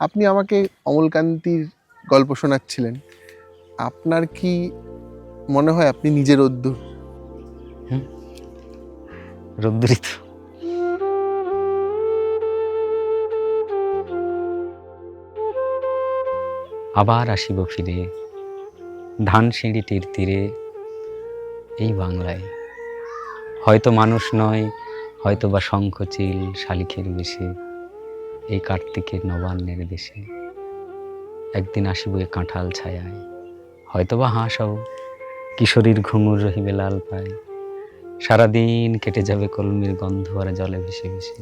আপনি আমাকে অমলকান্তির গল্প শোনাচ্ছিলেন, আপনার কি মনে হয় আপনি নিজে রোদ্দুর? রোদ্দুরই তো। আবার আসিব ফিরে ধানসিঁড়িটির তীরে, এই বাংলায় হয়তো মানুষ নয়, হয়তো বা শঙ্খচিল শালিখের বেশে, এই কার্তিকের নবান্নের দেশে একদিন আসিব এ কাঁঠাল ছায়ায়, হয়তো বা হাঁসও কিশোরীর ঘুঙুর রহিবে লাল পায়, সারাদিন কেটে যাবে কলমির গন্ধ আর জলে ভেসে ভেসে।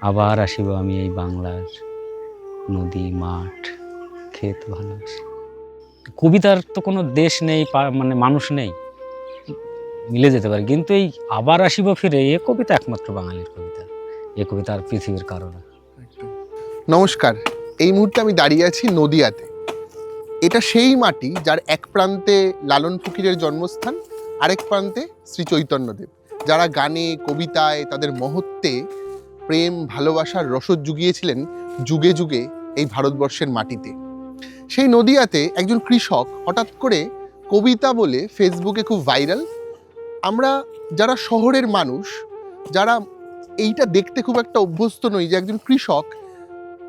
আবার আসিব আমি এই বাংলার নদী মাঠ ক্ষেত ভালোবাসি। কবিতার তো কোনো দেশ নেই, মানে মানুষ নেই, মিলে যেতে পারে, কিন্তু এই আবার আসিব ফিরে এ কবিতা একমাত্র বাঙালির কবিতা। এ কবিতা আর পৃথিবীর কারো না। নমস্কার, এই মুহূর্তে আমি দাঁড়িয়ে আছি নদিয়াতে। এটা সেই মাটি যার এক প্রান্তে লালন ফকিরের জন্মস্থান, আরেক প্রান্তে শ্রী চৈতন্যদেব, যারা গানে কবিতায় তাদের মহত্বে প্রেম ভালোবাসার রসদ জুগিয়েছিলেন যুগে যুগে এই ভারতবর্ষের মাটিতে। সেই নদিয়াতে একজন কৃষক হঠাৎ করে কবিতা বলে ফেসবুকে খুব ভাইরাল। আমরা যারা শহরের মানুষ, যারা এইটা দেখতে খুব একটা অভ্যস্ত নই যে একজন কৃষক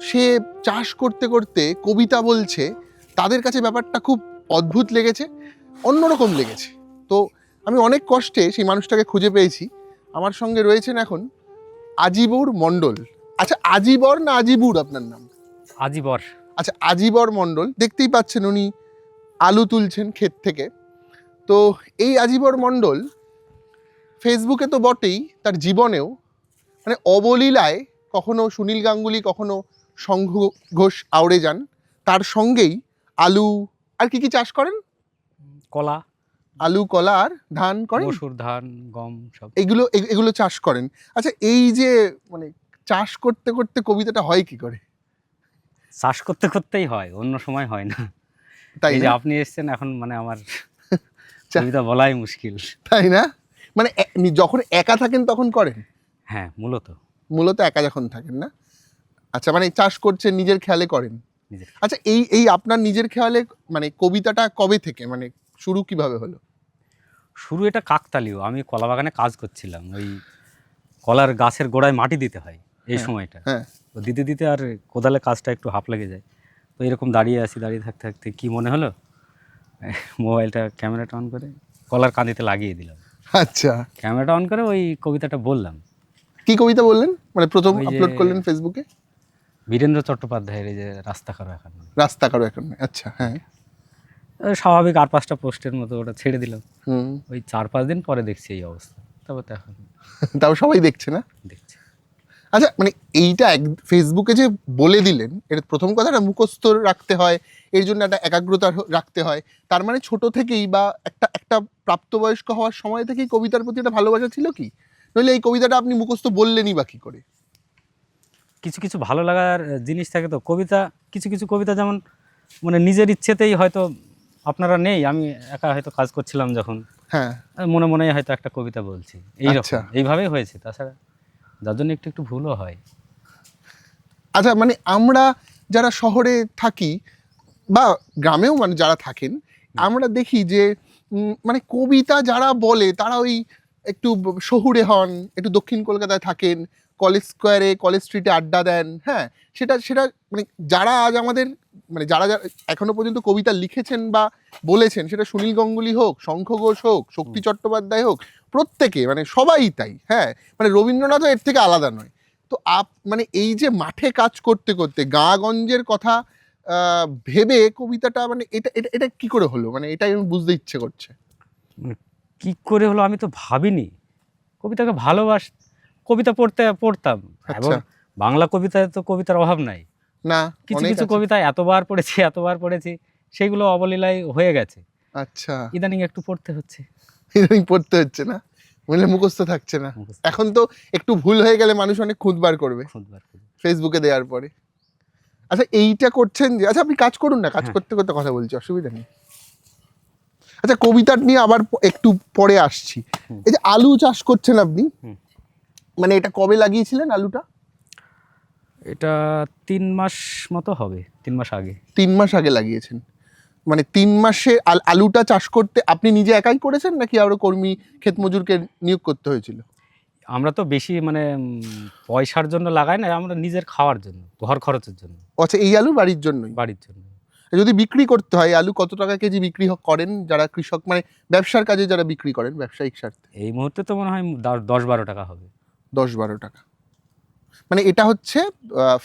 সে চাষ করতে করতে কবিতা বলছে, তাদের কাছে ব্যাপারটা খুব অদ্ভুত লেগেছে, অন্যরকম লেগেছে। তো আমি অনেক কষ্টে সেই মানুষটাকে খুঁজে পেয়েছি। আমার সঙ্গে রয়েছেন এখন আজিবর মণ্ডল। আচ্ছা, আজিবর না আজিবুর আপনার নাম? আজীবর। আচ্ছা, আজিবর মণ্ডল, দেখতেই পাচ্ছেন উনি আলু তুলছেন ক্ষেত থেকে। তো এই আজিবর মণ্ডল ফেসবুকে তো বটেই, তার জীবনেও মানে অবলীলায় কখনো সুনীল গাঙ্গুলি, কখনো শঙ্খ ঘোষ আউড়ে যান। তার সঙ্গেই আলু আর কি কি চাষ করেন? কলা, আলু, কলা আর ধান করেন, মসুর, ধান, গম সব। এগুলো চাষ করেন। আচ্ছা, এই যে মানে চাষ করতে করতে কবিতাটা হয় কি করে? চাষ করতে করতেই হয়, অন্য সময় হয় না। তাই এই যে না? আপনি এসেছেন এখন, মানে আমার কবিতা বলাই মুশকিল। তাই না? মানে যখন একা থাকেন তখন করেন? হ্যাঁ, মূলত একা যখন থাকেন না? আচ্ছা, মানে চাষ করছেন নিজের খেয়ালে করেন। নিজের। আচ্ছা, এই এই আপনার নিজের খেয়ালে মানে কবিতাটা কবে থেকে, মানে শুরু কিভাবে হলো? শুরু এটা কাকতালীয়। আমি কলা বাগানে কাজ করছিলাম, ওই কলার গাছের গোড়ায় মাটি দিতে হয় এই সময়টা। হ্যাঁ, তো দিতে দিতে আর কোদালে কাজটা একটু হাঁপ লেগে যায়। তো এরকম দাঁড়িয়ে আছি, দাঁড়িয়ে থাকতে থাকতে কী মনে হলো, মোবাইলটা ক্যামেরাটা অন করে কলার কাঁদিতে লাগিয়ে দিলাম। আচ্ছা, ক্যামেরাটা অন করে ওই কবিতাটা বললাম। কি কবিতা বললেন, মানে প্রথম ওই যে আপলোড করলেন ফেসবুকে? বীরেন্দ্র চট্টোপাধ্যায়ের এই যে রাস্তা কারো এখন। রাস্তা কারো এখন, আচ্ছা, হ্যাঁ। স্বাভাবিক 8-5টা পোস্টের মতো ওটা ছেড়ে দিলাম। হুম। ওই 4-5 দিন পরে দেখছি এই অবস্থা। তারপর তো এখন তাও সবাই দেখছে না? দেখছি। আচ্ছা, মানে এইটা ফেসবুকে যে বলে দিলেন, এর প্রথম কথাটা মুখস্থ রাখতে হয়, এর জন্য একটা একাগ্রতা রাখতে হয়। তার মানে ছোট থেকেই বা একটা একটা প্রাপ্তবয়স্ক হওয়ার সময় থেকেই কবিতার প্রতি একটা ভালোবাসা ছিল কি? নইলে এই কবিতাটা আপনি মুখস্থ বললেনই বা কি করে? কিছু কিছু ভালো লাগার জিনিস থাকে তো কবিতা। কিছু কিছু কবিতা যেমন মানে নিজের ইচ্ছেতেই হয়তো আপনারা নেই, আমি একা হয়তো কাজ করছিলাম যখন, হ্যাঁ, মনে মনে হয়তো একটা কবিতা বলছি, এইরকম আচ্ছা। এইভাবেই হয়েছে। তাছাড়া যার জন্য একটু একটু ভুলও হয়। আচ্ছা, মানে আমরা যারা শহরে থাকি বা গ্রামেও মানে যারা থাকেন, আমরা দেখি যে মানে কবিতা যারা বলে তারা ওই একটু শহুরে হন, একটু দক্ষিণ কলকাতায় থাকেন, কলেজ স্কোয়ারে কলেজ স্ট্রিটে আড্ডা দেন। হ্যাঁ, সেটা সেটা মানে যারা আজ আমাদের মানে যারা যারা এখনো পর্যন্ত কবিতা লিখেছেন বা বলেছেন, সেটা সুনীল গাঙ্গুলি হোক, শঙ্খ ঘোষ হোক, শক্তি চট্টোপাধ্যায় হোক, প্রত্যেকে মানে সবাই তাই। হ্যাঁ, মানে রবীন্দ্রনাথও এর থেকে আলাদা নয়। তো মানে এই যে মাঠে কাজ করতে করতে গাঁগঞ্জের কথা ভেবে কবিতাটা, মানে এটা এটা এটা কি করে হলো, মানে এটাই আমি বুঝতে ইচ্ছে করছে। মানে কি করে হলো আমি তো ভাবিনি। কবিতাকে কবিতা পড়তাম এবং আচ্ছা, বাংলা কবিতায় তো কবিতার অভাব নাই। না, কিছু অনেক কিছু আছে। কবিতা এতবার পড়েছি সেগুলো অবলীলায় হয়ে গেছে। আচ্ছা, ইদানিং একটু পড়তে হচ্ছে। ইদানিং পড়তে হচ্ছে না, মানে মুখস্থ থাকছে না। মুখস্থ এখন তো একটু ভুল হয়ে গেলে মানুষ অনেক খুঁতবার করবে খুঁতবার করে। ফেসবুকে দেওয়ার পরে। আচ্ছা, এইটা করছেন যে, আচ্ছা আপনি কাজ করুন না, কাজ হ্যাঁ। করতে করতে কথা বলছি, অসুবিধা নেই। আচ্ছা, কবিতার নিয়ে আবার একটু পরে আসছি। এই যে আলু চাষ করছেন আপনি, মানে এটা কবে লাগিয়েছিলেন আলুটা? এটা 3 মাস মতো হবে, 3 মাস আগে। 3 মাস আগে লাগিয়েছেন, মানে 3 মাসে আলুটা চাষ করতে আপনি নিজে একাই করেছেন নাকি আরো কর্মী ক্ষেত মজুরকে নিয়োগ করতে হয়েছিল? আমরা তো বেশি মানে পয়সার জন্য লাগাই না, আমরা নিজের খাওয়ার জন্য, ঘর খরচের জন্য, আচ্ছা, এই আলু বাড়ির জন্যই? বাড়ির জন্য। যদি বিক্রি করতে হয় আলু কত টাকা কেজি বিক্রি করেন যারা কৃষক, মানে ব্যবসার কাজে যারা বিক্রি করেন ব্যবসায়িক স্বার্থে? এই মুহূর্তে তো মনে হয় 10-12 টাকা হবে। 10-12 টাকা। মানে এটা হচ্ছে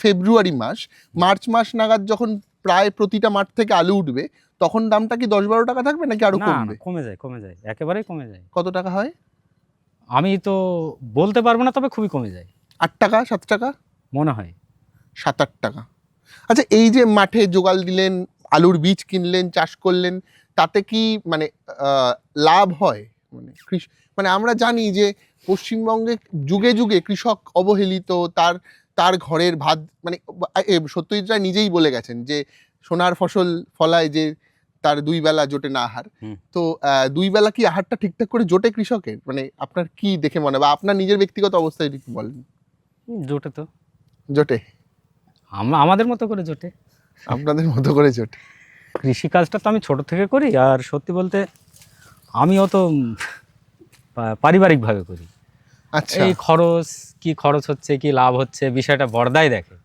ফেব্রুয়ারি মাস, মার্চ মাস নাগাদ যখন প্রায় প্রতিটা মাঠ থেকে আলু উঠবে তখন দামটা কি 10-12 টাকা থাকবে নাকি আরো না না, কমবে? কমে যায়, একেবারেই কমে যায়। কত টাকা হয়? আমি তো বলতে পারবো না, তবে খুবই কমে যায় 8 টাকা 7 টাকা মনে হয়। 7-8 টাকা। আচ্ছা, এই যে মাঠে জোগাল দিলেন, আলুর বীজ কিনলেন, চাষ করলেন, তাতে কি মানে লাভ হয়? মানে মানে আমরা জানি যে পশ্চিমবঙ্গে যুগে যুগে কৃষক অবহেলিত, তার তার ঘরের ভাত, মানে সত্যজিৎ রায় নিজেই বলে গেছেন যে সোনার ফসল ফলায় যে তার 2 বেলা জোটে না আহার। হুম। তো 2 বেলা কি আহারটা ঠিকঠাক করে জোটে কৃষকের? মানে আপনার কি দেখে মনে হয়, বা আপনার নিজের ব্যক্তিগত অবস্থায় যদি একটু বলেন। জোটে তো, জোটে? আমাদের মতো করে জোটে। আপনাদের মতো করে জোটে? কৃষিকাজটা তো আমি ছোট থেকে করি, আর সত্যি বলতে আমিও তো পারিবারিকভাবে করি। আচ্ছা এই কি খরচ হচ্ছে, কি লাভ হচ্ছে, বিষয়টা বর্দাই দেখে।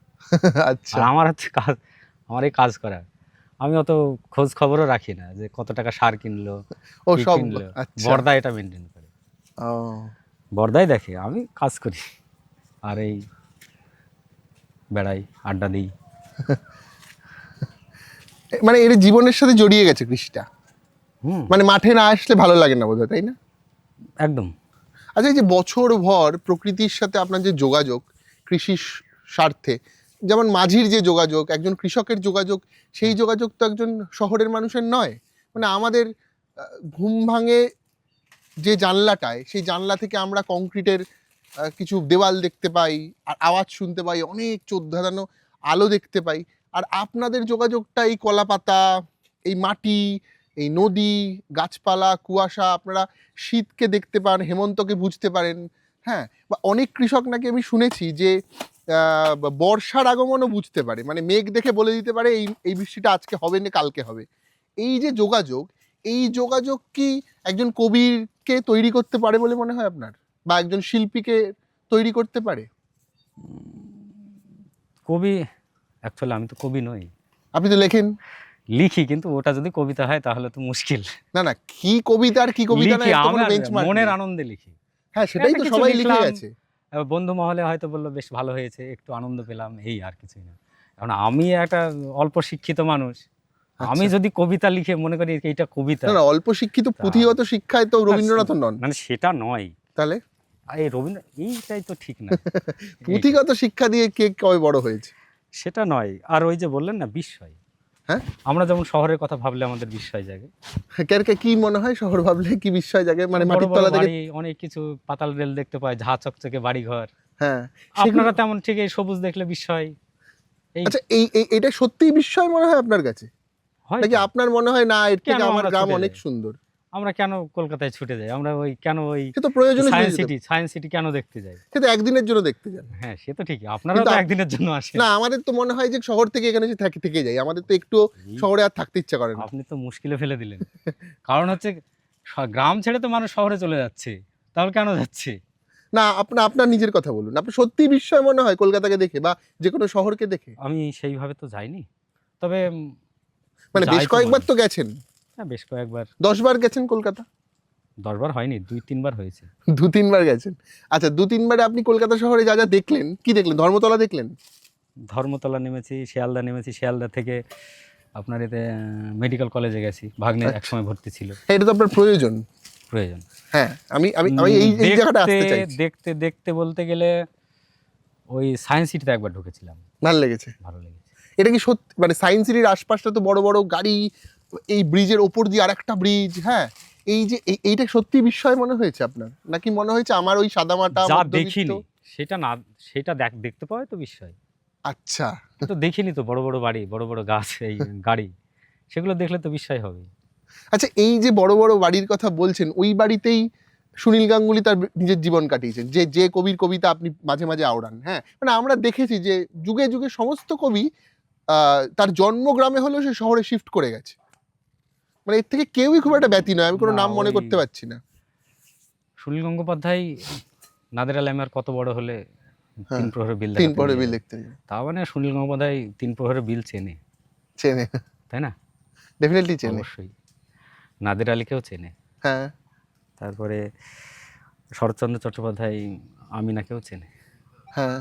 আচ্ছা। আর আমার হচ্ছে কাজ, আমার এই কাজ করার, আমি অত খোঁজ খবরও রাখি না যে কত টাকা সার কিনলো, ও কি সব। কিনলো। আচ্ছা। বর্দা এটা মেনটেন করে, ও বর্দাই দেখে, আমি কাজ করি আর এই বেড়াই, আড্ডা দিই। মানে এর জীবনের সাথে জড়িয়ে গেছে কৃষিটা, হুম, মানে মাঠে না আসলে ভালো লাগে না বোধহয়, তাই না? একদম। আচ্ছা, এই যে বছরভর প্রকৃতির সাথে আপনার যে যোগাযোগ কৃষির স্বার্থে, যেমন মাঝির যে যোগাযোগ, একজন কৃষকের যোগাযোগ, সেই যোগাযোগ তো একজন শহরের মানুষের নয়। মানে আমাদের ঘুম ভাঙে যে জানলাটায়, সেই জানলা থেকে আমরা কংক্রিটের কিছু দেওয়াল দেখতে পাই, আর আওয়াজ শুনতে পাই, অনেক চোখ ধাঁধানো আলো দেখতে পাই। আর আপনাদের যোগাযোগটা এই কলাপাতা, এই মাটি, এই নদী, গাছপালা, কুয়াশা, আপনারা শীতকে দেখতে পান, হেমন্তকে বুঝতে পারেন। হ্যাঁ, বা অনেক কৃষক নাকি আমি শুনেছি যে বর্ষার আগমনও বুঝতে পারে, মানে মেঘ দেখে বলে দিতে পারে এই এই বৃষ্টিটা আজকে হবে না কালকে হবে। এই যে যোগাযোগ, এই যোগাযোগ কি একজন কবিকে তৈরি করতে পারে বলে মনে হয় আপনার, বা একজন শিল্পীকে তৈরি করতে পারে? কবি, অ্যাকচুয়ালি আমি তো কবি নই। আপনি তো লেখেন। লিখি, কিন্তু ওটা যদি কবিতা হয় তাহলে তো মুশকিল। না না, কি কবিতা আর কি কবিতা না, লিখি এর তো কোনো আমার বেঞ্চমার্ক মনের নেই। আনন্দে লিখি। হ্যাঁ, সেটাই একটা তো কিছু সবাই লিখে লিখলাম, গেছে। বন্ধু মহলে হয়তো বললো বেশ ভালো হয়েছে, একটু আনন্দ পেলাম, এই আর কিছুই না। এখন আমি একটা অল্প শিক্ষিত মানুষ, আমি আচ্ছা। যদি কবিতা লিখে মনে করি এইটা কবিতা, না না, অল্প শিক্ষিত পুঁথিগত শিক্ষায় তো রবীন্দ্রনাথ নন। মানে সেটা নয়। তাহলে এই রবীন্দ্র, এইটাই তো ঠিক না। পুঁথিগত শিক্ষা দিয়ে কে কবে বড় হয়েছে? সেটা নয়। আর ওই যে বললেন না বিস্ময়, হ্যাঁ, আমরা যেমন শহরের কথা ভাবলে আমাদের বিস্ময় জাগে। কারকে কি মনে হয় শহর ভাবলে কি বিস্ময় জাগে? মানে বড় মাটির বড় তলা থেকে। বাড়ি, অনেক কিছু, পাতাল রেল দেখতে পাই, ঝা চকচকে বাড়ি ঘর। হ্যাঁ, আপনারা তেমন ঠিক এই সবুজ দেখলে বিস্ময়। এই আচ্ছা, এটা সত্যিই বিস্ময় মনে হয় আপনার কাছে, হয় নাকি আপনার মনে হয় না এর থেকে কেন আমার আমরা গ্রাম ছুটে অনেক যাই? সুন্দর? আমরা কেন কলকাতায় ছুটে যাই? আমরা ওই কেন ওই সে তো প্রয়োজনে ছুটে যেতে সায়েন্স সিটি কেন দেখতে যাই? সে তো একদিনের জন্য দেখতে যান। হ্যাঁ, সে তো ঠিকই, আপনারাও কিন্তু তো একদিনের জন্য আসেন। না, আমাদের তো মনে হয় যে শহর থেকে এখানে এসে থেকে যাই, আমাদের তো একটু এই শহরে আর থাকতে ইচ্ছা করে না। আপনি তো মুশকিলে ফেলে দিলেন। কারণ হচ্ছে গ্রাম ছেড়ে তো মানুষ শহরে চলে যাচ্ছে, তাহলে কেন যাচ্ছে? না, আপনার নিজের কথা বলুন, আপনার সত্যি বিস্ময় মনে হয় কলকাতাকে দেখে বা যে কোনো শহরকে দেখে? আমি সেইভাবে তো যাইনি, তবে মানে বেশ যাই তো কয়েকবার মাঝে। তো গেছেন। হ্যাঁ, বেশ কয়েকবার। 10 বার গেছেন কলকাতা? 10 বার হয়নি, 2-3 বার হয়েছে। 2-3 বার গেছেন। আচ্ছা, 2-3 বারে আপনি কলকাতা শহরে যা যা দেখলেন, কি দেখলেন? ধর্মতলা দেখলেন? ধর্মতলা নেমেছি, শিয়ালদা নেমেছি, শিয়ালদা থেকে আপনার এতে মেডিকেল কলেজে গেছি, ভাগ্নের আচ্ছা। একসময় ভর্তি ছিল, হ্যাঁ, এটা তো আপনার প্রয়োজন। প্রয়োজন। হ্যাঁ, আমি আমি আমি এই জায়গাটা আসতে চাইছি। দেখতে দেখতে বলতে গেলে ওই সায়েন্স সিটিতে একবার ঢুকেছিলাম, ভালো লেগেছে? ভালো লেগেছে। এটা কি সত্যি, মানে সায়েন্স সিটির আশপাশটা তো বড় বড় গাড়ি, এই ব্রিজের ওপর দিয়ে আরেকটা ব্রিজ, হ্যাঁ, এই যে এইটা সত্যি বিস্ময় মনে হয়েছে আপনার, নাকি মনে হয়েছে আমার ওই সাদামাটা যা মধ্যবিত্ত? দেখিনি সেটা না, সেটা দেখতে পাওয়াই তো বিস্ময়। আচ্ছা। তো দেখিনি তো বড় বড় বাড়ি, বড় বড় গাছ, এই গাড়ি, সেগুলো দেখলে তো বিস্ময় হবে। আচ্ছা, এই যে বড় বড় বাড়ির কথা বলছেন, ওই বাড়িতেই সুনীল গাঙ্গুলি তার নিজের জীবন কাটিয়েছেন, যে যে কবির কবিতা আপনি মাঝে মাঝে আওড়ান। হ্যাঁ, মানে আমরা দেখেছি যে যুগে যুগে সমস্ত কবি তার জন্মগ্রামে হলেও সে শহরে শিফট করে গেছে। মানে এর থেকে কেউই খুব একটা ব্যতি নয়, আমি কোনো না, নাম মনে ওই করতে পারছি না। সুনীল গঙ্গোপাধ্যায় নাদের আলী আমার কত বড় হলে হ্যাঁ, 3 প্রহরের বিল 3 দেখাতে পরে নিয়ে বিল যায়। লিখতে যায়। তার মানে সুনীল গঙ্গোপাধ্যায় 3 প্রহরের বিল চেনে, চেনে, তাই না? ডেফিনেটলি চেনে। অবশ্যই নাদের আলীকেও চেনে। হ্যাঁ তারপরে শরৎচন্দ্র চট্টোপাধ্যায় আমিনাকেও চেনে। হ্যাঁ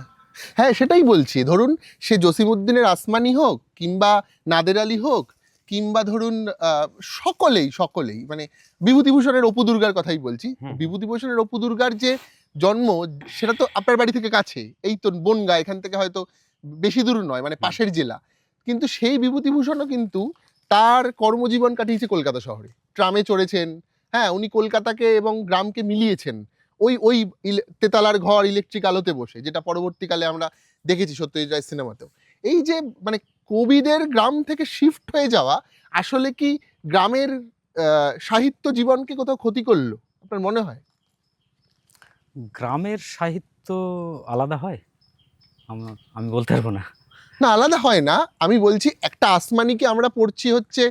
হ্যাঁ, সেটাই বলছি। ধরুন সে জসিমউদ্দিনের আসমানি হোক, কিংবা নাদের আলী হোক, কিংবা ধরুন সকলেই সকলেই মানে বিভূতিভূষণের অপু দুর্গার কথাই বলছি। বিভূতিভূষণের অপু দুর্গার যে জন্ম, সেটা তো আপনার বাড়ি থেকে কাছে, এই তো বনগাঁ, এখান থেকে হয়তো বেশি দূর নয়, মানে পাশের জেলা। কিন্তু সেই বিভূতিভূষণও কিন্তু তার কর্মজীবন কাটিয়েছে কলকাতা শহরে, ট্রামে চড়েছেন। হ্যাঁ, উনি কলকাতাকে এবং গ্রামকে মিলিয়েছেন ওই ওই তেতালার ঘর ইলেকট্রিক আলোতে বসে, যেটা পরবর্তীকালে আমরা দেখেছি সত্যজিৎ রায় সিনেমাতেও। এই যে মানে কবিদের গ্রাম থেকে শিফট হয়ে যাওয়া আসলে কি গ্রামের সাহিত্য জীবনকে কোথাও ক্ষতি করলো আপনার মনে হয়? গ্রামের সাহিত্য আলাদা হয় আমি বলতে পারবো না। না, আলাদা হয় না। আমি বলছি একটা আসমানিকে আমরা পড়ছি হচ্ছে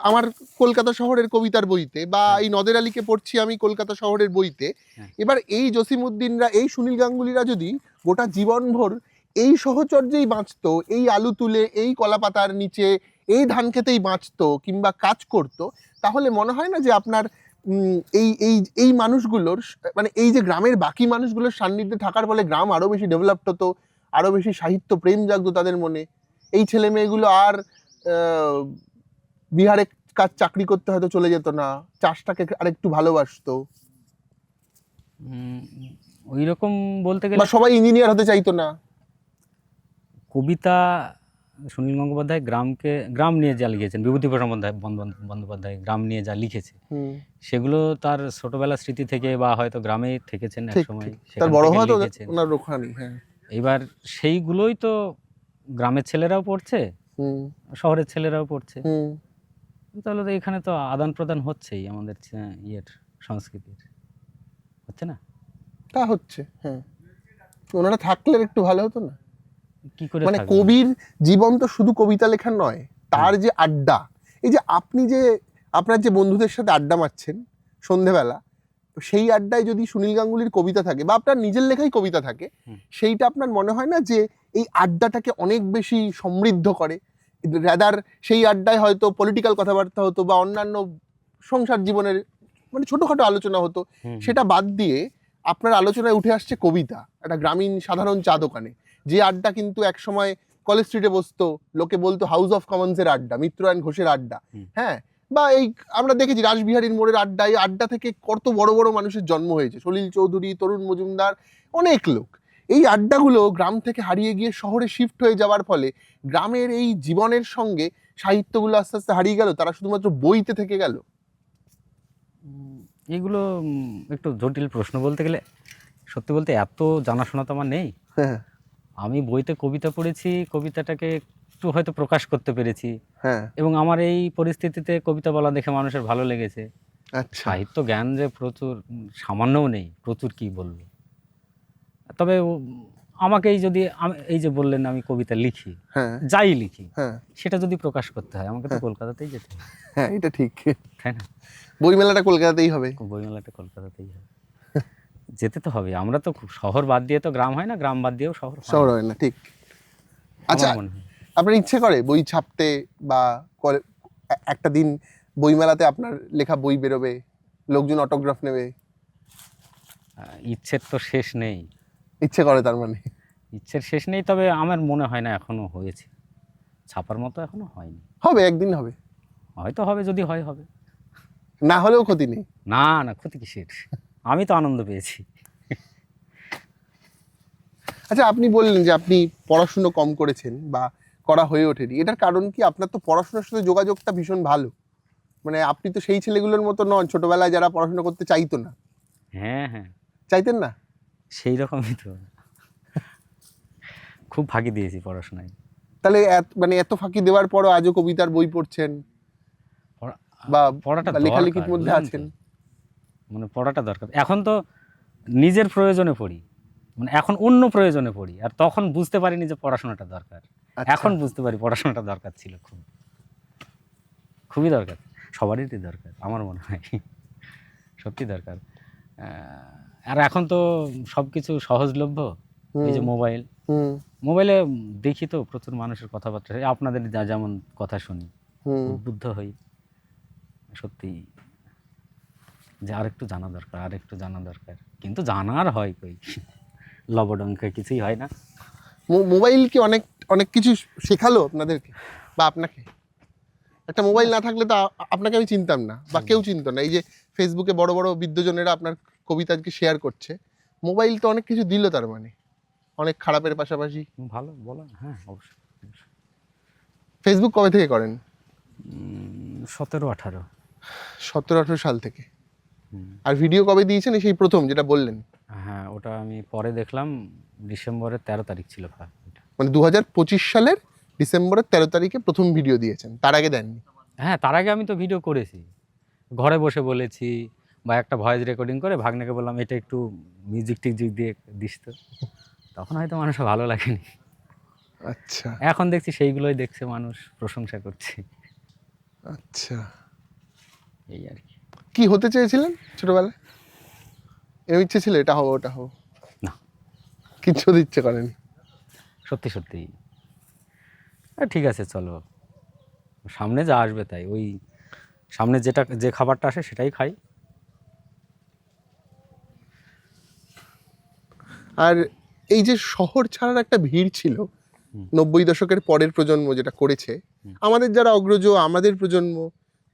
আমার কলকাতা শহরের কবিতার বইতে, বা এই নদের আলীকে পড়ছি আমি কলকাতা শহরের বইতে। এবার এই জসিমউদ্দিনরা, এই সুনীল গাঙ্গুলিরা যদি গোটা জীবনভর এই সহচর্যেই বাঁচতো, এই আলু তুলে এই কলা পাতার নিচে এই ধান খেতেই বাঁচতো কিংবা কাজ করতো, তাহলে মনে হয় না যে আপনার এই এই এই মানুষগুলোর মানে এই যে গ্রামের বাকি মানুষগুলোর সান্নিধ্যে থাকার ফলে গ্রাম আরো বেশি ডেভেলপড হতো, আরো বেশি সাহিত্য প্রেম জাগতো তাদের মনে। এই ছেলে মেয়েগুলো আর বিহারে কাজ চাকরি করতে হয়তো চলে যেত না, চাষটাকে আরেকটু ভালোবাসতো, ওই রকম বলতে গেলে বা সবাই ইঞ্জিনিয়ার হতে চাইতো না। কবিতা সুনীল গঙ্গোপাধ্যায় গ্রাম নিয়ে যা লিখেছেন, বিভূতিভূষণ বন্দ্যোপাধ্যায় গ্রাম নিয়ে যা লিখেছে, সেগুলো তার ছোটবেলার স্মৃতি থেকে, বা হয়তো গ্রামে থেকেছেন এক সময়, তার বড় হওয়া তো ওনার ওখানে। হ্যাঁ, এবার সেইগুলোই তো গ্রামের ছেলেরাও পড়ছে, শহরের ছেলেরাও পড়ছে। তাহলে তো এখানে তো আদান প্রদান হচ্ছেই আমাদের ইয়ের সংস্কৃতির, হচ্ছে না? তা হচ্ছে। হ্যাঁ, ওনারা থাকলে একটু ভালো হতো না? কি করে মানে থাকবে? কবির জীবন তো শুধু কবিতা লেখা নয়, তার যে আড্ডা, এই যে আপনি যে আপনার যে বন্ধুদের সাথে আড্ডা মারছেন সন্ধেবেলা, সেই আড্ডায় যদি সুনীল গাঙ্গুলির কবিতা থাকে বা আপনার নিজের লেখাই কবিতা থাকে, সেইটা আপনার মনে হয় না যে এই আড্ডাটাকে অনেক বেশি সমৃদ্ধ করে? রাদার সেই আড্ডায় হয়তো পলিটিক্যাল কথাবার্তা হতো বা অন্যান্য সংসার জীবনের মানে ছোটখাটো আলোচনা হতো, সেটা বাদ দিয়ে আপনার আলোচনায় উঠে আসছে কবিতা একটা গ্রামীণ সাধারণ চা দোকানে। যে আড্ডা কিন্তু একসময় কলেজ স্ট্রিটে বসতো, লোকে বলতো হাউস অফ কমন্সের আড্ডা, মিত্রায়ণ ঘোষের আড্ডা। হ্যাঁ, বা এই আমরা দেখেছি রাসবিহারীর মোড়ের আড্ডা, এই আড্ডা থেকে কত বড় বড় মানুষের জন্ম হয়েছে, সলিল চৌধুরী, তরুণ মজুমদার, অনেক লোক। এই আড্ডাগুলো গ্রাম থেকে হারিয়ে গিয়ে শহরে শিফট হয়ে যাওয়ার ফলে গ্রামের এই জীবনের সঙ্গে সাহিত্যগুলো আস্তে আস্তে হারিয়ে গেল, তারা শুধুমাত্র বইতে থেকে গেল। এগুলো একটু জটিল প্রশ্ন। বলতে গেলে সত্যি বলতে এত জানাশোনা তো আমার নেই। হ্যাঁ, আমি বইতে কবিতা পড়েছি, কবিতাটাকে একটু হয়তো প্রকাশ করতে পেরেছি, হ্যাঁ, এবং আমার এই পরিস্থিতিতে কবিতা বলা দেখে মানুষের ভালো লেগেছে। আচ্ছা, সাহিত্য জ্ঞান যে প্রচুর, সামান্যও নেই, প্রচুর কি বলবো। তবে আমাকেই যদি এই যে বললেন আমি কবিতা লিখি, হ্যাঁ, যাই লিখি, হ্যাঁ, সেটা যদি প্রকাশ করতে হয় আমাকে তো কলকাতাতেই যেতে হবে, হ্যাঁ, এটা ঠিক। তাই না? বইমেলাটা কলকাতাতেই হবে, বইমেলাটা কলকাতাতেই হবে, যেতে তো হবে। আমরা তো শহর বাদ দিয়ে তো গ্রাম হয় না, গ্রাম বাদ দিয়েও শহর শহর হয় না, ঠিক। আচ্ছা, আপনার ইচ্ছে করে বই ছাপতে, বা একটা দিন বইমেলাতে আপনার লেখা বই বেরোবে, লোকজন অটোগ্রাফ নেবে? ইচ্ছের তো শেষ নেই। ইচ্ছে করে তার মানে? ইচ্ছের শেষ নেই, তবে আমার মনে হয় না এখনো হয়েছে, ছাপার মতো এখনো হয়নি। হবে, একদিন হবে, হয়তো হবে, যদি হয় হবে, না হলেও ক্ষতি নেই। না না, ক্ষতি কিসের? আমি তো আনন্দ পেয়েছি। আচ্ছা, আপনি বললেন যে আপনি পড়াশুনো কম করেছেন বা করা হয়ে ওঠেনি, এটার কারণ কি? আপনার তো পড়াশোনার সাথে যোগাযোগটা ভীষণ ভালো, মানে আপনি তো সেই ছেলেগুলোর মতো নন ছোটবেলায় যারা পড়াশোনা করতে চাইতো না। হ্যাঁ হ্যাঁ, চাইতেন না? সেই রকমই তো, খুব ফাঁকি দিয়েছি পড়াশোনায়। তাহলে মানে এত ফাঁকি দেওয়ার পরও আজও কবিতার বই পড়ছেন বা পড়াটা লেখালেখির মধ্যে আছেন? মানে পড়াটা দরকার। এখন তো নিজের প্রয়োজনে পড়ি, মানে এখন অন্য প্রয়োজনে পড়ি, আর তখন বুঝতে পারিনি যে পড়াশোনাটা দরকার। আচ্ছা। এখন বুঝতে পারি পড়াশোনাটা দরকার ছিল, খুবই দরকার, সবারই দরকার আমার মনে হয়, সত্যি দরকার। আর এখন তো সব কিছু সহজলভ্য, এই যে মোবাইল, মোবাইলে দেখি তো প্রচুর মানুষের কথাবার্তা, এই আপনাদের যেমন কথা শুনি, উদ্বুদ্ধ হই সত্যি যে আরেকটু জানা দরকার, আরেকটু জানা দরকার, কিন্তু জানার হয় কই, লবডঙ্কে কিছুই হয় না। মোবাইল কি অনেক অনেক কিছু শেখালো আপনাদেরকে বা আপনাকে? একটা মোবাইল না থাকলে তো আপনাকে আমি চিনতাম না, বা কেউ চিনতো না। এই যে ফেসবুকে বড় বড় বিদ্বজনেরা আপনার কবিতা আজকে শেয়ার করছে, মোবাইল তো অনেক কিছু দিল, তার মানে অনেক খারাপের পাশাপাশি ভালো বলা। হ্যাঁ, অবশ্যই। ফেসবুক কবে থেকে করেন? 17-18। 17-18 সাল থেকে। আর ভিডিও কবে দিয়েছেন? সেই প্রথম যেটা বললেন। হ্যাঁ, ওটা আমি পরে দেখলাম, ডিসেম্বরের 13 তারিখ ছিল। মানে 2025 সালের ডিসেম্বরের 13 তারিখে প্রথম ভিডিও দিয়েছেন, তার আগে দেননি? হ্যাঁ, তার আগে আমি তো ভিডিও করেছি, ঘরে বসে বলেছি, বা একটা ভয়েস রেকর্ডিং করে ভাগ্নেকে বললাম এটা একটু মিউজিক টিউজিক দিয়ে দিস তো, তখন হয়তো মানুষের ভালো লাগেনি। আচ্ছা। এখন দেখছি সেইগুলোই দেখছে মানুষ, প্রশংসা করছে। আচ্ছা, এই আর কি। কি হতে চেয়েছিলেন ছোটবেলায়? এর ইচ্ছে ছিল এটা হবো ওটা হবো? না, কিচ্ছু ইচ্ছে করেনি? সত্যি সত্যি ঠিক আছে, চলো সামনে যা আসবে তাই, ওই সামনে যে খাবারটা আসে সেটাই খাই। আর এই যে শহর ছাড়ার একটা ভিড় ছিল 90 দশকের পরের প্রজন্ম যেটা করেছে, আমাদের যারা অগ্রজ, আমাদের প্রজন্ম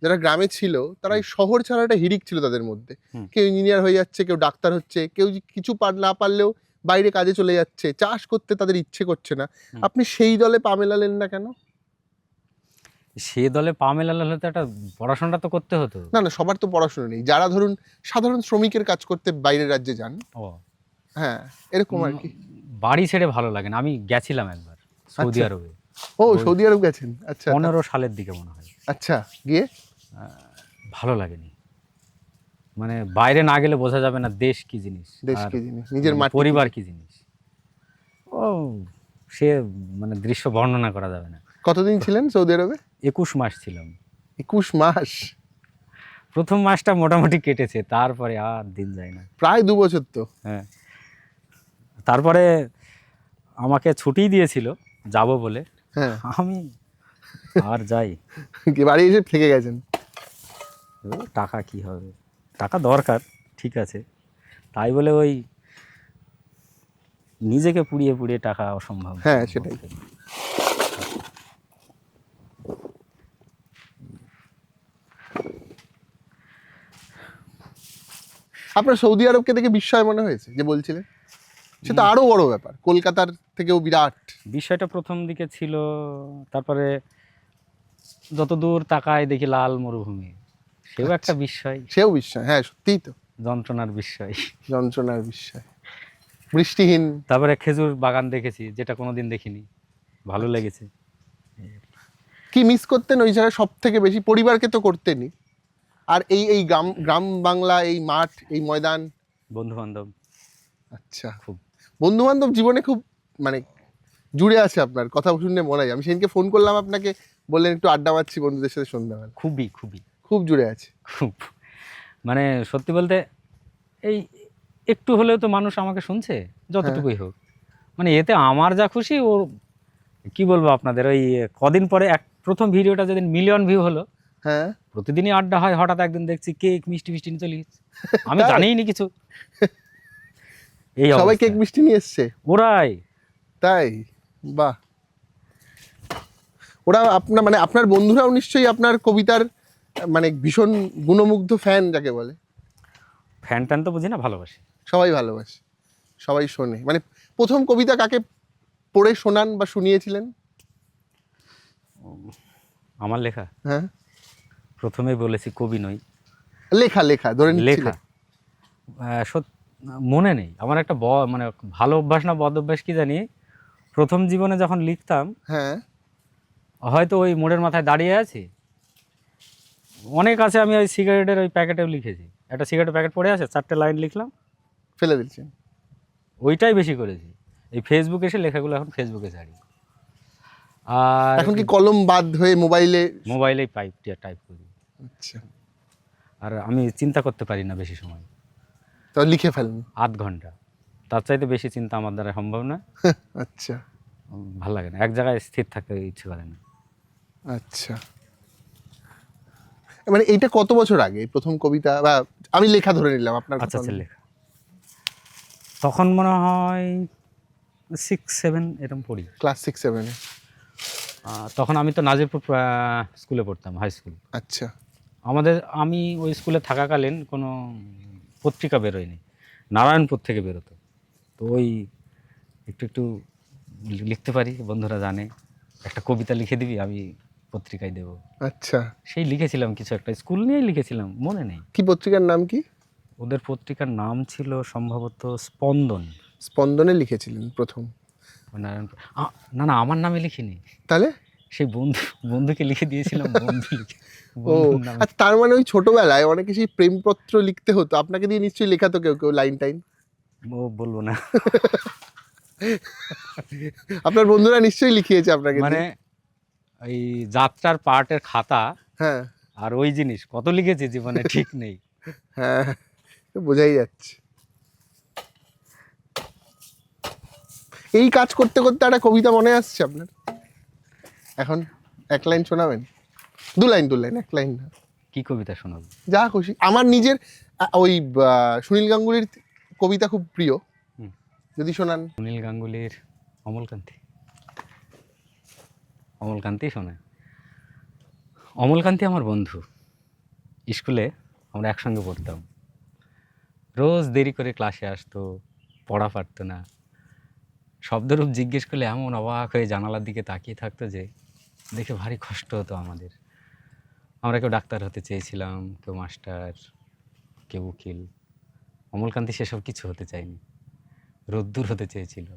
যারা গ্রামে ছিল, তারা এই শহর ছাড়া একটা হিড়িক ছিল তাদের মধ্যে। কেউ ইঞ্জিনিয়ার হয়ে যাচ্ছে, কেউ ডাক্তার হচ্ছে, কেউ কিছু না পারলেও বাইরে কাজে চলে যাচ্ছে, চাষ করতে তাদের ইচ্ছে করছে না। আপনি সেই দলে পা মেলালেন না কেন? সে দলে পা মেলালে হলে তো একটা পড়াশোনাটা তো করতে হতো। না না, সবার তো পড়াশোনা নেই, যারা ধরুন সাধারণ শ্রমিকের কাজ করতে বাইরের রাজ্যে যান। ও হ্যাঁ, এরকম আর কি। বাড়ি ছেড়ে ভালো লাগে না। আমি গেছিলাম একবার সৌদি আরবে। ও, সৌদি আরব গেছেন? আচ্ছা, 15 সালের দিকে মনে হয়। আচ্ছা, গিয়ে ভালো লাগেনি, মানে বাইরে না গেলে বোঝা যাবে না দেশ কি জিনিস, দেশ কি জিনিস, নিজের মাটি পরিবার কি জিনিস। ও সে মানে দৃশ্য বর্ণনা করা যাবে না। কতদিন ছিলেন সৌদি আরবে? 21 মাস ছিলাম। 21 মাস? প্রথম মাসটা মোটামুটি কেটেছে, তারপরে আর দিন যায় না। প্রায় 2 বছর তো। হ্যাঁ, তারপরে আমাকে ছুটি দিয়েছিল যাব বলে। হ্যাঁ, আমি আর যাই, কি বাড়ি এসে থেকে গেছেন? টাকা কি হবে, টাকা দরকার ঠিক আছে, তাই বলে ওই নিজেকে পুড়িয়ে পুড়িয়ে টাকা অসম্ভব। হ্যাঁ, সেটাই। আপনার সৌদি আরবকে দেখে বিস্ময় মনে হয়েছে যে বলছিলেন? সেটা আরো বড় ব্যাপার, কলকাতার থেকেও বিরাট। বিষয়টা প্রথম দিকে ছিল, তারপরে যত দূর তাকায় দেখি লাল মরুভূমি, সেও একটা বিস্ময়। সেও বিস্ময়, হ্যাঁ সত্যিই তো। যন্ত্রণার বিস্ময়, যন্ত্রণার বিস্ময়। বৃষ্টিহীন। তারপরে খেজুর বাগান দেখেছি, যেটা কোনোদিন দেখিনি, ভালো লেগেছে। কি মিস করতেন ওই জায়গায় সব থেকে বেশি? পরিবারকে তো করতেনই, আর এই এই গ্রাম গ্রাম বাংলা, এই মাঠ, এই ময়দান, বন্ধু বান্ধব। আচ্ছা, খুব বন্ধু বান্ধব জীবনে খুব মানে জুড়ে আছে আপনার, কথা শুনে মনে হয়। আমি সেদিনকে ফোন করলাম আপনাকে, বললেন একটু আড্ডা মারছি বন্ধুদের সাথে সন্ধ্যাবেলা। খুবই খুবই খুব জুড়ে আছে। খুব, মানে সত্যি বলতে এই একটু হলেও তো মানুষ আমাকে শুনছে, যতটুকুই হোক, মানে এতে আমার যা খুশি। ও কি বলবো আপনাদের, ওই কদিন পরে প্রথম ভিডিওটা যেদিন মিলিয়ন ভিউ হলো, হ্যাঁ, প্রতিদিনই আড্ডা হয়, হঠাৎ একদিন দেখছি কেক মিষ্টি মিষ্টি নিয়ে চলে গেছে, আমি জানিই নি কিছু। এই সবাই অবস্থা। কেক মিষ্টি নিয়ে এসছে? ওরাই। তাই? বাহ। ওরা আপনার মানে আপনার বন্ধুরাও নিশ্চয়ই আপনার কবিতার মানে ভীষণ গুণমুগ্ধ ফ্যান যাকে বলে। ফ্যান ট্যান তো বুঝি না, ভালোবাসি। সবাই ভালোবাসে, সবাই শোনে। মানে প্রথম কবিতা কাকে পড়ে শোনান বা শুনিয়েছিলেন? আমার লেখা? হ্যাঁ, প্রথমে বলেছি কবি নই। লেখা লেখা ধরে লেখা মনে নেই আমার। একটা মানে ভালো অভ্যাস না বদ অভ্যাস কি জানি, প্রথম জীবনে যখন লিখতাম, হ্যাঁ, হয়তো ওই মোড়ের মাথায় দাঁড়িয়ে আছি, অনেক আছে, আমি ওই সিগারেটের ওই প্যাকেটেও লিখেছি, একটা সিগারেটের প্যাকেট পড়ে আছে, 4টে লাইন লিখলাম, ফেলে দিচ্ছেন। ওইটাই বেশি করেছি। এই ফেসবুকে এসে লেখাগুলো এখন ফেসবুকে ছাড়ি। আর এখন কি কলম বাদ হয়ে মোবাইলে? মোবাইলেই টাইপ করি। আচ্ছা, আর আমি চিন্তা করতে পারি না বেশি সময়, তো লিখে ফেলেন। আধ ঘন্টা, তার চাইতে বেশি চিন্তা আমার দ্বারা সম্ভব না। আচ্ছা ভালো লাগে না, এক জায়গায় স্থির থাকতে ইচ্ছে করে না। আচ্ছা, মানে এইটা কত বছর আগে প্রথম কবিতা বা আমি লেখা ধরে নিলাম আপনার? আচ্ছা আচ্ছা, লেখা তখন মনে হয় 6-7 এরকম পড়ি, ক্লাস 6-7-এ। তখন আমি তো নাজিরপুর স্কুলে পড়তাম, হাই স্কুল। আচ্ছা, আমি ওই স্কুলে থাকাকালীন কোনো পত্রিকা বেরোয়নি, নারায়ণপুর থেকে বেরোতো। তো ওই একটু একটু লিখতে পারি, বন্ধুরা জানে, একটা কবিতা লিখে দিবি, আমি পত্রিকায় দেবো। আচ্ছা, সেই লিখেছিলাম কিছু একটা, স্কুল নিয়েই লিখেছিলাম, মনে নেই। কি পত্রিকার নাম কি? ওদের পত্রিকার নাম ছিল সম্ভবত স্পন্দন। স্পন্দনে লিখেছিলেন প্রথম? নারায়ণপুর, না না, আমার নামে লিখিনি, তাহলে সেই বন্ধুকে লিখে দিয়েছিলাম। বন্ধু লিখে, ও বন্ধুর নামে। আর তার মানে ওই ছোটবেলায় অনেকে সেই প্রেমপত্র লিখতে হতো, আপনাকে দিয়ে নিশ্চয়ই লেখাতো কেউ কেউ লাইন টাইন? ও বলবো না, আপনার বন্ধুরা নিশ্চয়ই লিখিয়েছে আপনাকে মানে দিয়ে। ওই যাত্রার পার্টের খাতা হ্যাঁ আর ওই জিনিস কত লিখেছি জীবনে ঠিক নেই। হ্যাঁ, বোঝাই যাচ্ছে। এই কাজ করতে করতে একটা কবিতা মনে আসছে আপনার এখন? এক লাইন শোনাবেন? দু লাইন, এক লাইন না। কি কবিতা শোনাবো? যা খুশি। আমার নিজের ওই সুনীল গাঙ্গুলির কবিতা খুব প্রিয়, হুম। যদি শোনান। সুনীল গাঙ্গুলির অমলকান্তি, অমলকান্তি শোনায়। অমলকান্তি আমার বন্ধু, স্কুলে আমরা একসঙ্গে পড়তাম, রোজ দেরি করে ক্লাসে আসতো, পড়া পারতো না, শব্দরূপ জিজ্ঞেস করলে এমন অবাক হয়ে জানালার দিকে তাকিয়ে থাকতো যে দেখে ভারী কষ্ট হতো আমাদের। আমরা কেউ ডাক্তার হতে চেয়েছিলাম, কেউ মাস্টার, কেউ উকিল। অমলকান্তি সেসব কিছু হতে চায়নি, রোদ্দুর হতে চেয়েছিল।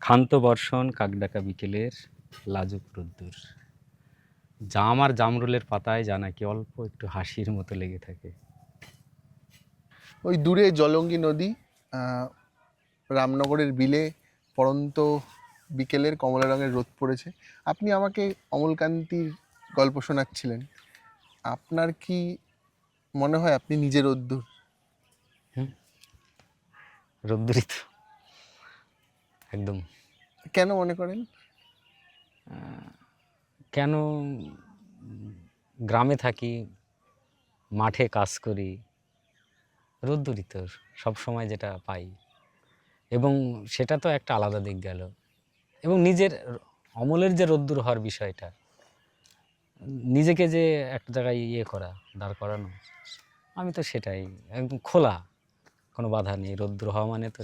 ক্ষান্ত বর্ষণ, কাকডাকা বিকেলের লাজুক রোদ্দুর, জাম আর জামরুলের পাতায় জানাকি অল্প একটু হাসির মতো লেগে থাকে। ওই দূরে জলঙ্গি নদী, রামনগরের বিলে পড়ন্ত বিকেলের কমলা রঙের রোদ পড়েছে। আপনি আমাকে অমলকান্তির গল্প শোনাচ্ছিলেন, আপনার কি মনে হয় আপনি নিজে রোদ্দুর? রোদ্দুরই তো, একদম। কেন মনে করেন? কেন? গ্রামে থাকি, মাঠে কাজ করি, রোদ্দুরই তো সব সময় যেটা পাই, এবং সেটা তো একটা আলাদা দিক গেল। এবং নিজের অমলের যে রোদ্দুর হওয়ার বিষয়টা, নিজেকে যে একটা জায়গায় করা, দাঁড় করানো, আমি তো সেটাই একদম খোলা, কোনো বাধা নেই। রোদ্দুর হওয়া মানে তো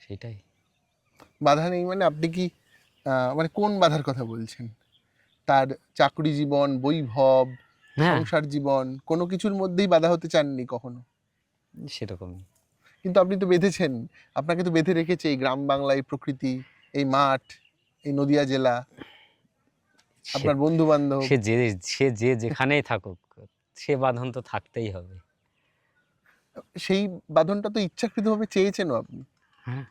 সেইটাই। বাধা নেই মানে আপনি কি মানে কোন বাধার কথা বলছেন? তার চাকরি জীবন, বৈভব, হ্যাঁ, সংসার জীবন, কোনো কিছুর মধ্যেই বাধা হতে চাননি কখনো? সেরকমই। কিন্তু আপনি তো বেঁধেছেন, আপনাকে তো বেঁধে রেখেছে এই গ্রাম বাংলা, এই প্রকৃতি, এই মাঠ, এই নদিয়া জেলা, আপনার বন্ধু বান্ধব। সে যে যেখানেই থাকুক, সে বাঁধন তো থাকতেই হবে। সেই বাঁধনটা তো ইচ্ছাকৃতভাবে চেয়েছেনও আপনি। হ্যাঁ,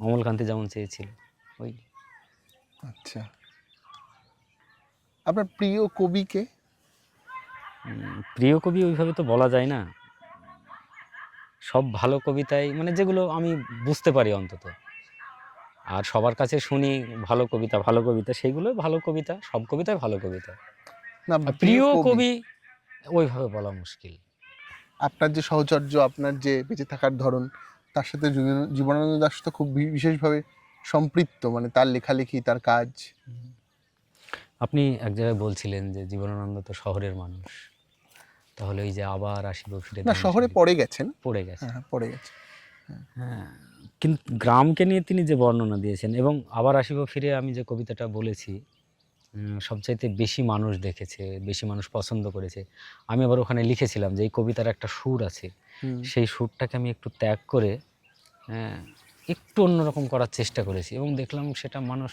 অমলকান্তি যেমন চেয়েছিল ওই। আচ্ছা, আপনার প্রিয় কবিকে? প্রিয় কবি ওইভাবে তো বলা যায় না, সব ভালো কবিতাই, মানে যেগুলো আমি বুঝতে পারি অন্তত, আর সবার কাছে শুনি ভালো কবিতা ভালো কবিতা, সেইগুলো ভালো কবিতা, সব কবিতাই ভালো কবিতা। না, আর প্রিয় কবি ওইভাবে বলা মুশকিল। আপনার যে সহচর্য, আপনার যে বেঁচে থাকার ধরন, তার সাথে জীবনানন্দ দাশ তো খুব বিশেষভাবে সম্পৃক্ত, মানে তার লেখালেখি, তার কাজ। আপনি এক জায়গায় বলছিলেন যে জীবনানন্দ তো শহরের মানুষ, তাহলে ওই যে আবার আসিব ফিরে, না, শহরে পড়ে গেছেন। পড়ে গেছে। হ্যাঁ, পড়ে গেছে। হ্যাঁ, কিন্তু গ্রামকে নিয়ে তিনি যে বর্ণনা দিয়েছেন, এবং আবার আসিব ফিরে আমি যে কবিতাটা বলেছি, সবচাইতে বেশি মানুষ দেখেছে, বেশি মানুষ পছন্দ করেছে। আমি আবার ওখানে লিখেছিলাম যে এই কবিতার একটা সুর আছে, সেই সুরটাকে আমি একটু ত্যাগ করে একটু অন্যরকম করার চেষ্টা করেছি, এবং দেখলাম সেটা মানুষ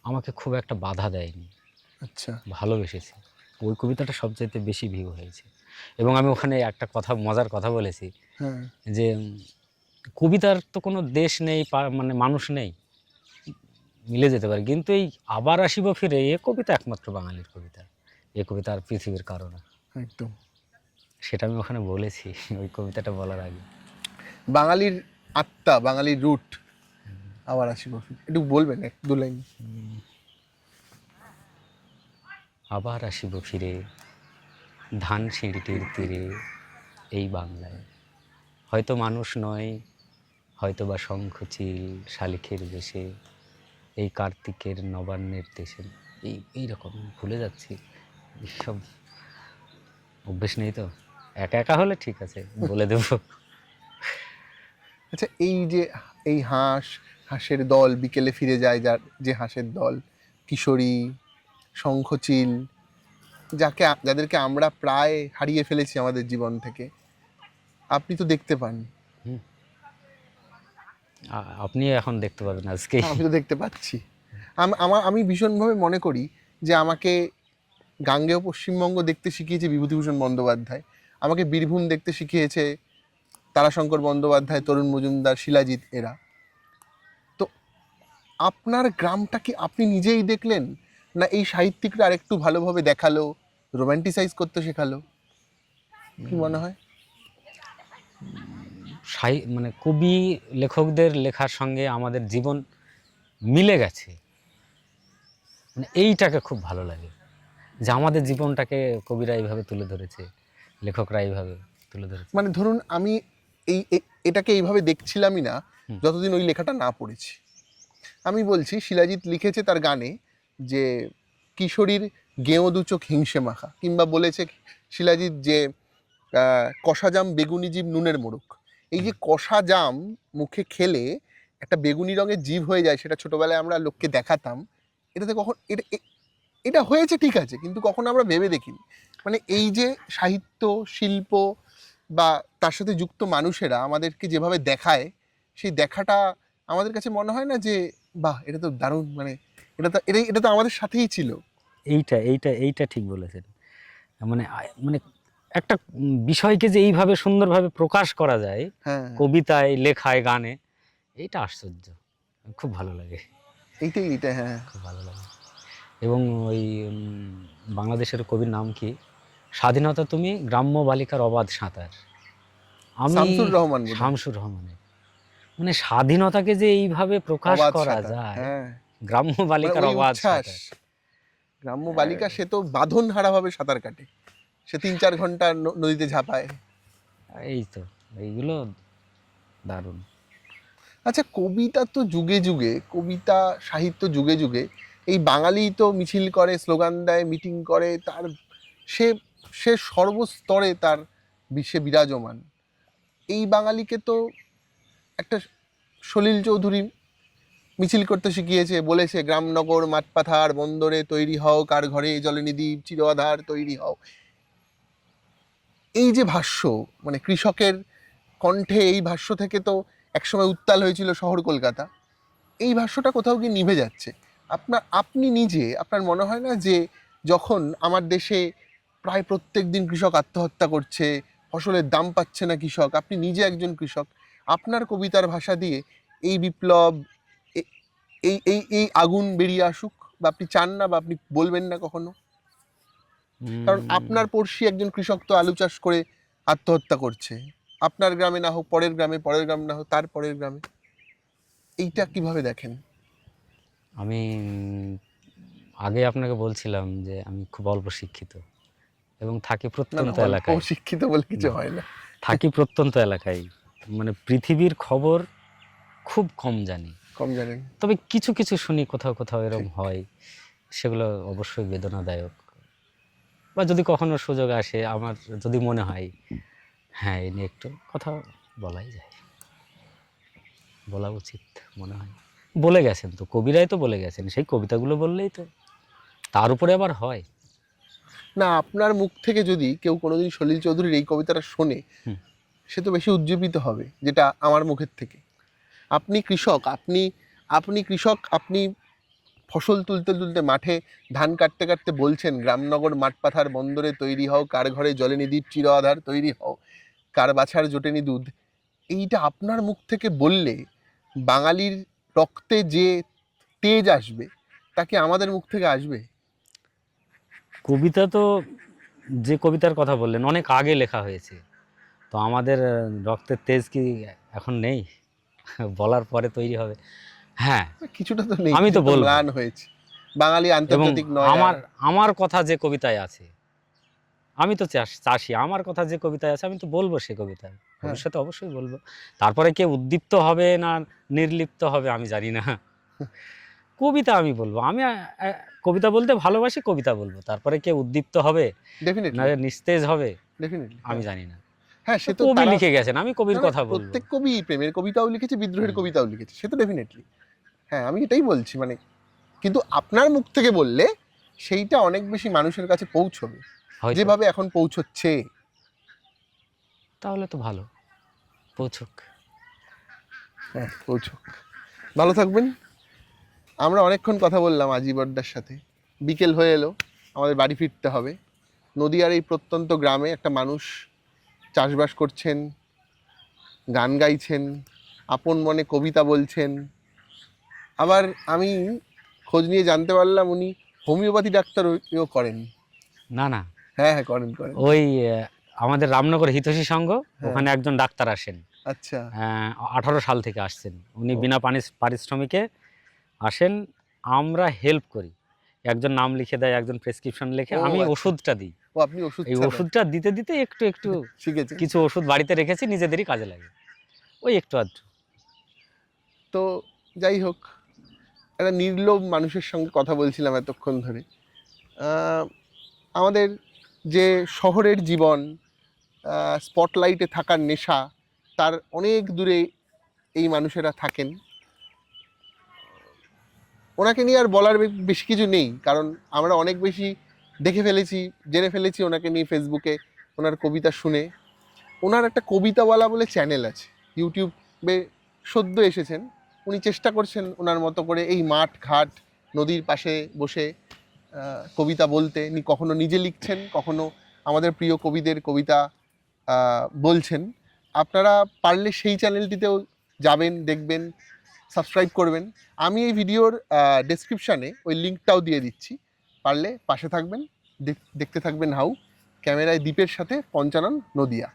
আমাকে খুব একটা বাধা দেয়নি। আচ্ছা, ভালোবেসেছে। ওই কবিতাটা সবচাইতে বেশি ভিউ হয়েছে। এবং আমি ওখানে একটা কথা, মজার কথা বলেছি হ্যাঁ, যে কবিতার তো কোনো দেশ নেই, মানে মানুষ নেই, মিলে যেতে পারে, কিন্তু এই আবার আসিব ফিরে এ কবিতা একমাত্র বাঙালির কবিতা। এ কবিতা আর পৃথিবীর কারো না। একদম। সেটা আমি ওখানে বলেছি ওই কবিতাটা বলার আগে। বাঙালির আত্মা, বাঙালির রুট, আবার আসিব ফিরে, একটু বলবেন এক দু লাইন? আবার আসিব ফিরে ধান সিঁড়িটির তীরে এই বাংলায়, হয়তো মানুষ নয়, হয়তো বা শঙ্খচিল শালিখের বেশে, এই কার্তিকের নবান্নের দেশে। এইরকম ভুলে যাচ্ছি, সব অভ্যেস নেই তো। একা একা হলে ঠিক আছে, বলে দেব। আচ্ছা, এই যে এই হাঁসের দল বিকেলে ফিরে যায়, যার যে হাঁসের দল, কিশোরী, শঙ্খচিল, যাদেরকে আমরা প্রায় হারিয়ে ফেলেছি আমাদের জীবন থেকে, আপনি তো দেখতে পান। আপনি এখন দেখতে পাবেন আজকে। আমি তো দেখতে পাচ্ছি। আমি ভীষণভাবে মনে করি যে আমাকে গাঙ্গেয় পশ্চিমবঙ্গ দেখতে শিখিয়েছে বিভূতিভূষণ বন্দ্যোপাধ্যায়, আমাকে বীরভূম দেখতে শিখিয়েছে তারাশঙ্কর বন্দ্যোপাধ্যায়, তরুণ মজুমদার, শিলাজিৎ এরা। তো আপনার গ্রামটা কি আপনি নিজেই দেখলেন, না এই সাহিত্যিকরা আরেকটু ভালোভাবে দেখালো, রোম্যান্টিসাইজ করতে শেখালো? কি মনে হয়? মানে কবি লেখকদের লেখার সঙ্গে আমাদের জীবন মিলে গেছে, মানে এইটাকে খুব ভালো লাগে যে আমাদের জীবনটাকে কবিরা এইভাবে তুলে ধরেছে, লেখকরা এইভাবে তুলে ধরেছে। মানে ধরুন আমি এটাকে এইভাবে দেখছিলামই না যতদিন ওই লেখাটা না পড়েছি। আমি বলছি, শিলাজিৎ লিখেছে তার গানে যে কিশোরীর গেঁয়ো দু চোখ হিংসে মাখা, কিংবা বলেছে শিলাজিৎ যে কষা জাম বেগুনি জীব নুনের মোড়ক। এই যে কষা জাম মুখে খেলে একটা বেগুনি রঙের জীব হয়ে যায়, সেটা ছোটবেলায় আমরা লোককে দেখাতাম। এটাতে কখন এটা হয়েছে ঠিক আছে, কিন্তু কখন আমরা ভেবে দেখিনি। মানে এই যে সাহিত্য, শিল্প বা তার সাথে যুক্ত মানুষেরা আমাদেরকে যেভাবে দেখায়, সেই দেখাটা আমাদের কাছে মনে হয় না যে বাহ, এটা তো দারুণ, মানে এটা তো আমাদের সাথেই ছিল। এইটা এইটা এইটা ঠিক বলেছেন। মানে মানে একটা বিষয়কে যে এইভাবে সুন্দরভাবে প্রকাশ করা যায় হ্যাঁ, কবিতায়, লেখায়, গানে, এইটা আশ্চর্য, খুব ভালো লাগে, এইটা হ্যাঁ। খুব ভালো লাগে। এবং ওই বাংলাদেশের কবির নাম কি, স্বাধীনতা তুমি গ্রাম্য বালিকার অবাধ সাঁতার, আমি শামসুর রহমান বোধহয়। শামসুর রহমানের, মানে স্বাধীনতাকে যে এইভাবে প্রকাশ অবাধ করা সাঁতার, যায়, হ্যাঁ। গ্রাম্য মানে বালিকার ওই অবাধ উচ্ছ্বাস, সাঁতার। গ্রাম্য বালিকা সে তো বাঁধন হারাভাবে সাঁতার কাটে, সে 3-4 ঘন্টা নদীতে ঝাঁপায়। এই তো, এইগুলো দারুণ। আচ্ছা, কবিতা তো যুগে যুগে, কবিতা সাহিত্য যুগে যুগে, এই বাঙালি তো মিছিল করে, স্লোগান দেয়, মিটিং করে, তার সে সে সর্বস্তরে তার বিশ্বে বিরাজমান। এই বাঙালিকে তো একটা সলিল চৌধুরী মিছিল করতে শিখিয়েছে, বলেছে গ্রামনগর মাঠপাথার বন্দরে তৈরি হও, কার ঘরে জলনিধি চির আধার তৈরি হও। এই যে ভাষ্য, মানে কৃষকের কণ্ঠে এই ভাষ্য থেকে তো একসময় উত্তাল হয়েছিল শহর কলকাতা, এই ভাষ্যটা কোথাও গিয়ে নিভে যাচ্ছে। আপনি নিজে, আপনার মনে হয় না যে যখন আমার দেশে প্রায় প্রত্যেক দিন কৃষক আত্মহত্যা করছে, ফসলের দাম পাচ্ছে না কৃষক, আপনি নিজে একজন কৃষক, আপনার কবিতার ভাষা দিয়ে এই বিপ্লব, এই এই এই আগুন বেরিয়ে আসুক, বা আপনি চান না, বা আপনি বলবেন না কখনো? কারণ আপনার পড়শি একজন কৃষক তো আলু চাষ করে আত্মহত্যা করছে, আপনার গ্রামে না হোক পরের গ্রামে, পরের গ্রামে না হোক তার পরের গ্রামে। এইটা কিভাবে দেখেন? আমি আগে আপনাকে বলছিলাম যে আমি খুব অল্প শিক্ষিত এবং থাকি প্রত্যন্ত এলাকায়। শিক্ষিত বলে কিছু হয় না। থাকি প্রত্যন্ত এলাকায়, মানে পৃথিবীর খবর খুব কম জানি, কম জানেন। তবে কিছু কিছু শুনি, কোথাও কোথাও এরকম হয়, সেগুলো অবশ্যই বেদনাদায়ক। বা যদি কখনো সুযোগ আসে, আমার যদি মনে হয় হ্যাঁ এই নিয়ে একটু কথা বলাই যায়, বলা উচিত মনে হয়। বলে গেছেন তো কবিরাই, তো বলে গেছেন, সেই কবিতাগুলো বললেই তো তার উপরে আবার হয় না, আপনার মুখ থেকে যদি কেউ কোনোদিন সলিল চৌধুরীর এই কবিতাটা শোনে, হুম। সে তো বেশি উজ্জীবিত হবে যেটা আমার মুখের থেকে। আপনি কৃষক, আপনি কৃষক, আপনি ফসল তুলতে তুলতে মাঠে ধান কাটতে কাটতে বলছেন, গ্রামনগর মাঠপাথার বন্দরে তৈরি হও, কার ঘরে জলনিধির চির আধার তৈরি হও, কার বাছার জোটেনি দুধ। এইটা আপনার মুখ থেকে বললে বাঙালির রক্তে যে তেজ আসবে তা কি আমাদের মুখ থেকে আসবে? কবিতা তো, যে কবিতার কথা বললেন, অনেক আগে লেখা হয়েছে। তো আমাদের রক্তের তেজ কি এখন নেই? বলার পরে তৈরি হবে। হ্যাঁ, কিছুটা তো নেই, আমি তো কিছু বলবো। ম্লান হয়েছে। বাঙালি এবং আন্তর্জাতিক নয়। আমার কথা যে কবিতায় আছে, আমি তো চাষি, আমার কথা যে কবিতায় আছে আমি তো বলবো সে কবিতায়, ভবিষ্যতে অবশ্যই বলবো। তারপরে কে উদ্দীপ্ত হবে না নির্লিপ্ত হবে আমি জানি না। কবিতা আমি বলবো, আমি কবিতা বলতে ভালোবাসি, কবিতা বলবো। তারপরে কে উদ্দীপ্ত হবে না ডেফিনেটলি, নিস্তেজ হবে ডেফিনেটলি আমি জানি না। হ্যাঁ, সে তো কবি লিখে গেছেন, আমি কবির না, কথা বলবো। প্রত্যেক কবি প্রেমের কবিতাও লিখেছে, বিদ্রোহের কবিতাও লিখেছে, সে তো ডেফিনেটলি। হ্যাঁ, আমি এটাই বলছি, মানে কিন্তু আপনার মুখ থেকে বললে সেইটা অনেক বেশি মানুষের কাছে পৌঁছবে, হয়তো। যেভাবে এখন পৌঁছচ্ছে। তাহলে তো ভালো, পৌঁছুক। হ্যাঁ, পৌঁছুক। ভালো থাকবেন। আমরা অনেকক্ষণ কথা বললাম আজিবরদার সাথে। বিকেল হয়ে এলো, আমাদের বাড়ি ফিরতে হবে। নদীয়ার এই প্রত্যন্ত গ্রামে একটা মানুষ চাষবাস করছেন, গান গাইছেন, আপন মনে কবিতা বলছেন। আবার আমি খোঁজ নিয়ে জানতে পারলাম উনি হোমিওপ্যাথি ডাক্তারও করেন। না না, হ্যাঁ হ্যাঁ, করেন করেন। ওই আমাদের রামনগর হিতৈষী সংঘ, হ্যাঁ। ওখানে একজন ডাক্তার আসেন। আচ্ছা। 18 সাল থেকে আসছেন উনি, ও। বিনা পারিশ্রমিকে আসেন। আমরা হেল্প করি, একজন নাম লিখে দেয়, একজন প্রেসক্রিপশন লিখে, ও, আমি আচ্ছা। ওষুধটা দিই। ও, আপনি ওষুধ এই ছাড়েন। ওষুধটা দিতে দিতে একটু একটু শিখেছেন। কিছু ওষুধ বাড়িতে রেখেছি, নিজেদেরই কাজে লাগে, ওই একটু আধটু। তো যাই হোক, একটা নির্লোভ মানুষের সঙ্গে কথা বলছিলাম এতক্ষণ ধরে। আমাদের যে শহরের জীবন, স্পটলাইটে থাকার নেশা, তার অনেক দূরে এই মানুষেরা থাকেন। ওনাকে নিয়ে আর বলার বেশি কিছু নেই, কারণ আমরা অনেক বেশি দেখে ফেলেছি, জেনে ফেলেছি ওনাকে নিয়ে ফেসবুকে, ওনার কবিতা শুনে। ওনার একটা কবিতাওয়ালা বলে চ্যানেল আছে, ইউটিউবে সদ্য এসেছেন। উনি চেষ্টা করছেন ওনার মতো করে এই মাঠ ঘাট নদীর পাশে বসে কবিতা বলতে। কখনো নিজে লিখছেন, কখনো আমাদের প্রিয় কবিদের কবিতা বলছেন। আপনারা পারলে সেই চ্যানেলটিতেও যাবেন, দেখবেন, সাবস্ক্রাইব করবেন। আমি এই ভিডিওর ডেসক্রিপশানে ওই লিঙ্কটাও দিয়ে দিচ্ছি, পারলে পাশে থাকবেন, দেখতে থাকবেন হাউ। ক্যামেরায় দীপের সাথে পঞ্চানন, নদিয়া।